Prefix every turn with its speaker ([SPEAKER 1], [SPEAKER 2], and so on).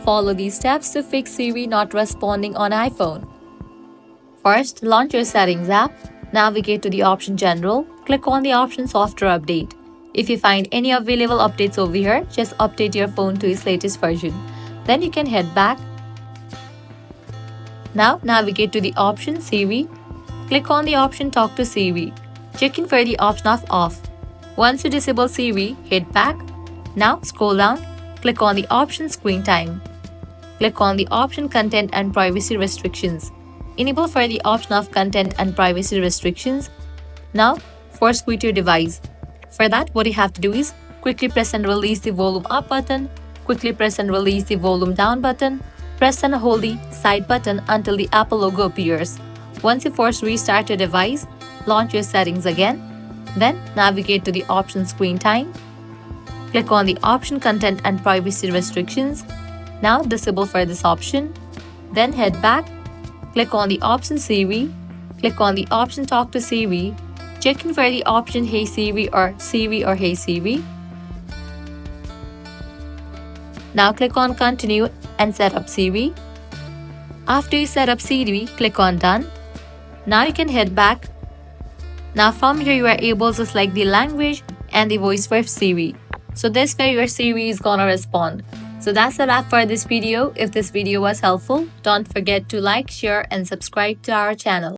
[SPEAKER 1] Follow these steps to fix Siri not responding on iPhone. First, launch your Settings app. Navigate to the option General. Click on the option Software Update. If you find any available updates over here, just update your phone to its latest version. Then you can head back. Now navigate to the option Siri. Click on the option Talk to Siri. Check in for the option of Off. Once you disable Siri, head back. Now scroll down. Click on the option Screen Time. Click on the option Content and Privacy Restrictions. Enable for the option of Content and Privacy Restrictions. Now force quit your device. For that, what you have to do is quickly press and release the volume up button, quickly press and release the volume down button, press and hold the side button until the Apple logo appears. Once you force restart your device, launch your settings again. Then navigate to the option Screen Time. Click on the option Content and Privacy Restrictions. Now disable for this option. Then head back. Click on the option Siri. Click on the option Talk to Siri. Check in for the option Hey Siri or Hey Siri. Now click on Continue and set up Siri. After you set up Siri, click on Done. Now you can head back. Now from here you are able to select the language and the voice for Siri. So this way your Siri is gonna respond. So that's a wrap for this video. If this video was helpful, don't forget to like, share and subscribe to our channel.